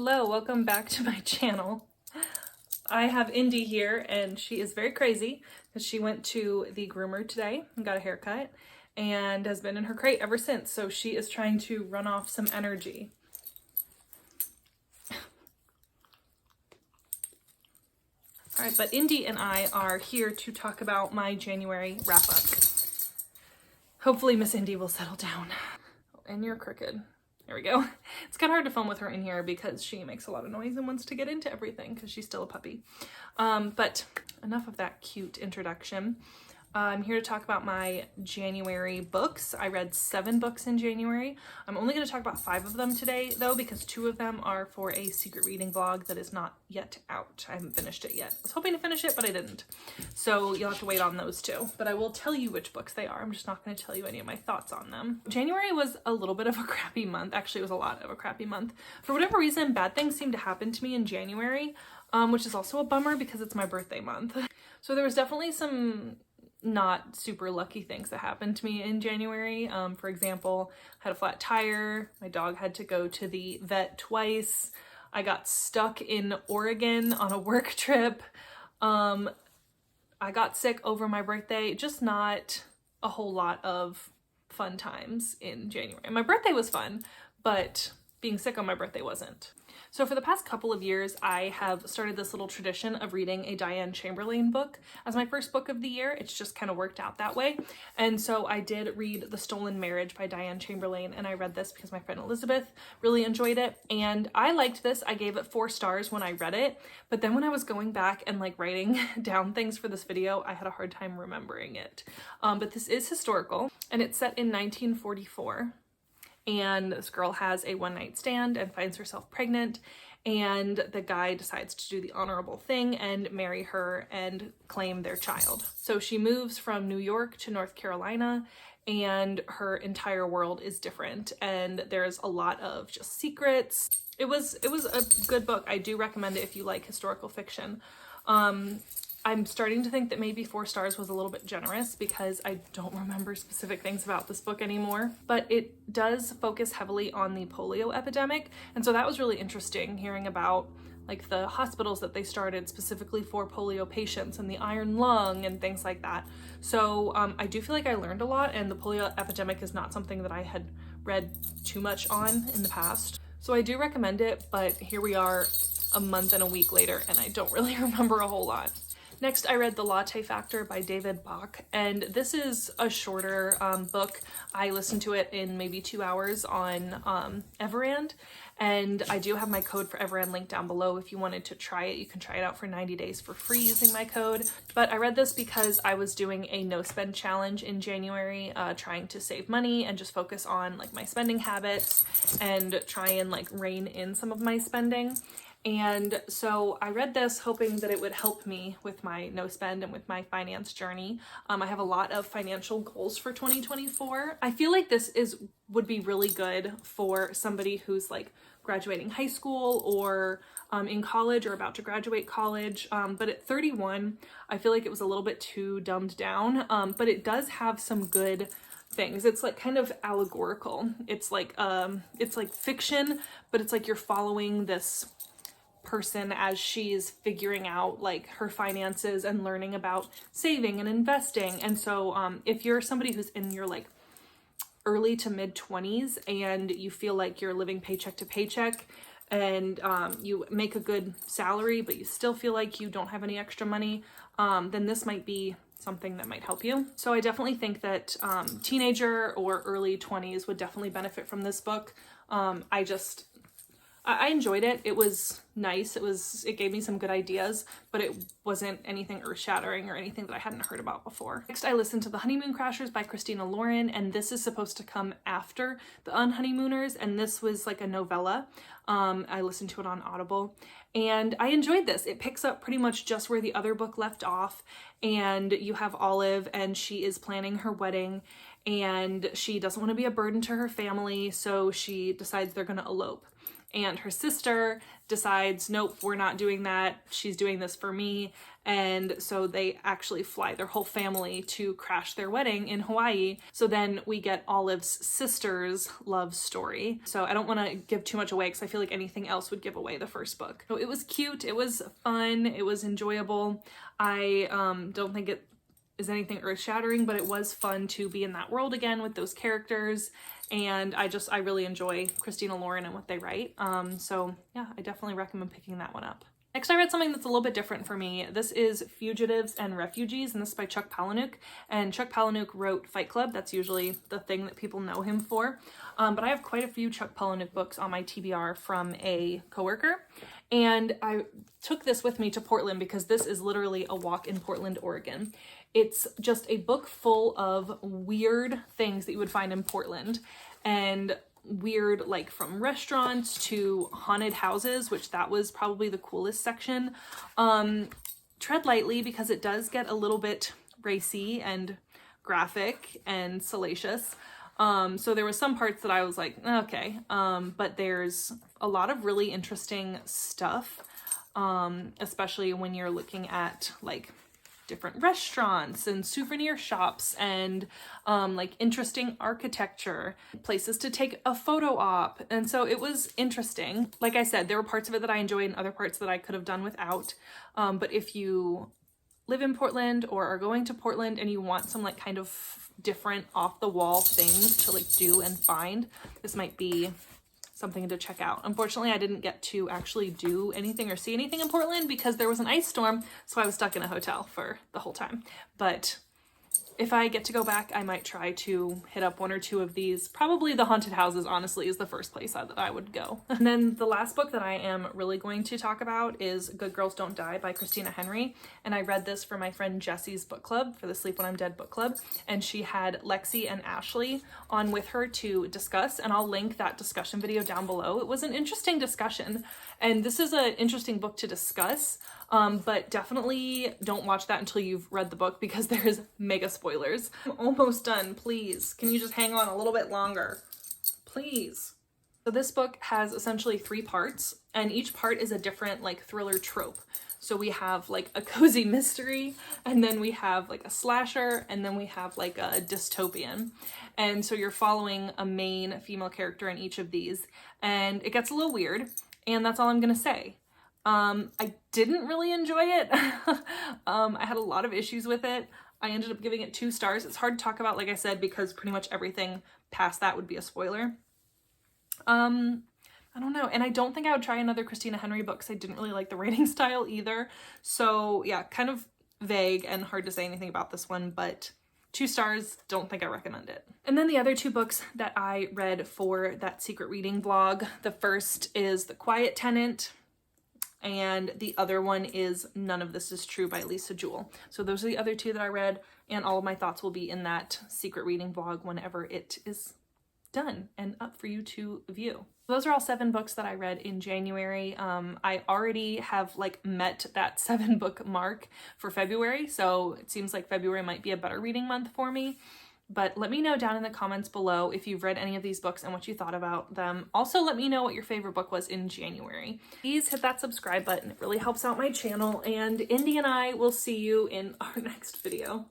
Hello, welcome back to my channel. I have Indy here and she is very crazy because she went to the groomer today and got a haircut and has been in her crate ever since. So she is trying to run off some energy. All right, but Indy and I are here to talk about my January wrap up. Hopefully Miss Indy will settle down. And you're crooked. There we go. It's kind of hard to film with her in here because she makes a lot of noise and wants to get into everything because she's still a puppy. But enough of that cute introduction. I'm here to talk about my January books. I read 7 books in January. I'm only going to talk about 5 of them today though, because 2 of them are for a secret reading vlog that is not yet out. I haven't finished it yet. I was hoping to finish it, but I didn't. So you'll have to wait on those 2. But I will tell you which books they are. I'm just not going to tell you any of my thoughts on them. January was a little bit of a crappy month. Actually, it was a lot of a crappy month. For whatever reason, bad things seem to happen to me in January, which is also a bummer because it's my birthday month. So there was definitely some not super lucky things that happened to me in January. For example, I had a flat tire, my dog had to go to the vet twice, I got stuck in Oregon on a work trip, I got sick over my birthday, just not a whole lot of fun times in January. My birthday was fun, but being sick on my birthday wasn't. So for the past couple of years, I have started this little tradition of reading a Diane Chamberlain book as my first book of the year. It's just kind of worked out that way. And so I did read The Stolen Marriage by Diane Chamberlain, and I read this because my friend Elizabeth really enjoyed it. And I liked this. I gave it 4 stars when I read it. But then when I was going back and like writing down things for this video, I had a hard time remembering it. But this is historical, and it's set in 1944. And this girl has a one-night stand and finds herself pregnant, and the guy decides to do the honorable thing and marry her and claim their child. So she moves from New York to North Carolina, and her entire world is different, and there's a lot of just secrets. It was a good book. I do recommend it if you like historical fiction. I'm starting to think that maybe 4 stars was a little bit generous because I don't remember specific things about this book anymore, but it does focus heavily on the polio epidemic. And so that was really interesting, hearing about like the hospitals that they started specifically for polio patients and the iron lung and things like that. So I do feel like I learned a lot, and the polio epidemic is not something that I had read too much on in the past. So I do recommend it, but here we are a month and a week later and I don't really remember a whole lot. Next, I read The Latte Factor by David Bach, and this is a shorter book. I listened to it in maybe 2 hours on Everand, and I do have my code for Everand linked down below. If you wanted to try it, you can try it out for 90 days for free using my code. But I read this because I was doing a no spend challenge in January, trying to save money and just focus on like my spending habits and try and like rein in some of my spending. And so I read this hoping that it would help me with my no spend and with my finance journey. I have a lot of financial goals for 2024. I feel like this would be really good for somebody who's like graduating high school or in college or about to graduate college. But at 31, I feel like it was a little bit too dumbed down, but it does have some good things. It's like kind of allegorical. It's like fiction, but it's like you're following this person as she's figuring out like her finances and learning about saving and investing. And so if you're somebody who's in your like early to mid 20s and you feel like you're living paycheck to paycheck and you make a good salary but you still feel like you don't have any extra money, then this might be something that might help you. So I definitely think that teenager or early 20s would definitely benefit from this book. I enjoyed it. It was nice. It gave me some good ideas, but it wasn't anything earth-shattering or anything that I hadn't heard about before. Next, I listened to The Honeymoon Crashers by Christina Lauren, and this is supposed to come after The Unhoneymooners, and this was like a novella. I listened to it on Audible, and I enjoyed this. It picks up pretty much just where the other book left off, and you have Olive, and she is planning her wedding, and she doesn't want to be a burden to her family, so she decides they're going to elope. and her sister decides, nope, we're not doing that. She's doing this for me. And so they actually fly their whole family to crash their wedding in Hawaii. So then we get Olive's sister's love story. So I don't want to give too much away because I feel like anything else would give away the first book. So it was cute, it was fun, it was enjoyable. I don't think it is anything earth-shattering, but it was fun to be in that world again with those characters. And I really enjoy Christina Lauren and what they write. So yeah, I definitely recommend picking that one up. Next, I read something that's a little bit different for me. This is Fugitives and Refugees, and this is by Chuck Palahniuk. And Chuck Palahniuk wrote Fight Club. That's usually the thing that people know him for. But I have quite a few Chuck Palahniuk books on my TBR from a coworker. And I took this with me to Portland because this is literally a walk in Portland, Oregon. It's just a book full of weird things that you would find in Portland. And weird, like from restaurants to haunted houses, which that was probably the coolest section. Tread lightly because it does get a little bit racy and graphic and salacious. So there were some parts that I was like, okay, but there's a lot of really interesting stuff, especially when you're looking at like different restaurants and souvenir shops and like interesting architecture, places to take a photo op. And so it was interesting. Like I said, there were parts of it that I enjoyed and other parts that I could have done without. But if you live in Portland or are going to Portland and you want some like kind of different off the wall things to like do and find, this might be something to check out. Unfortunately, I didn't get to actually do anything or see anything in Portland because there was an ice storm, so I was stuck in a hotel for the whole time. But if I get to go back, I might try to hit up one or two of these. Probably the haunted houses, honestly, is the first place that I would go. And then the last book that I am really going to talk about is Good Girls Don't Die by Christina Henry. And I read this for my friend Jessie's book club, for the Sleep When I'm Dead book club. And she had Lexi and Ashley on with her to discuss, and I'll link that discussion video down below. It was an interesting discussion, and this is an interesting book to discuss. But definitely don't watch that until you've read the book because there's mega spoilers. I'm almost done, please. Can you just hang on a little bit longer? Please. So this book has essentially 3 parts, and each part is a different like thriller trope. So we have like a cozy mystery, and then we have like a slasher, and then we have like a dystopian. And so you're following a main female character in each of these, and it gets a little weird, and that's all I'm gonna say. I didn't really enjoy it. I had a lot of issues with it. I ended up giving it 2 stars. It's hard to talk about, like I said, because pretty much everything past that would be a spoiler. I don't know. And I don't think I would try another Christina Henry book because I didn't really like the writing style either. So yeah, kind of vague and hard to say anything about this one, but 2 stars, don't think I recommend it. And then the other 2 books that I read for that secret reading vlog. The first is The Quiet Tenant, and the other one is None of This Is True by Lisa Jewell. So those are the other 2 that I read, and all of my thoughts will be in that secret reading vlog whenever it is done and up for you to view. Those are all 7 books that I read in January. I already have like met that 7 book mark for February, so it seems like February might be a better reading month for me. But let me know down in the comments below if you've read any of these books and what you thought about them. Also, let me know what your favorite book was in January. Please hit that subscribe button. It really helps out my channel. And Indy and I will see you in our next video.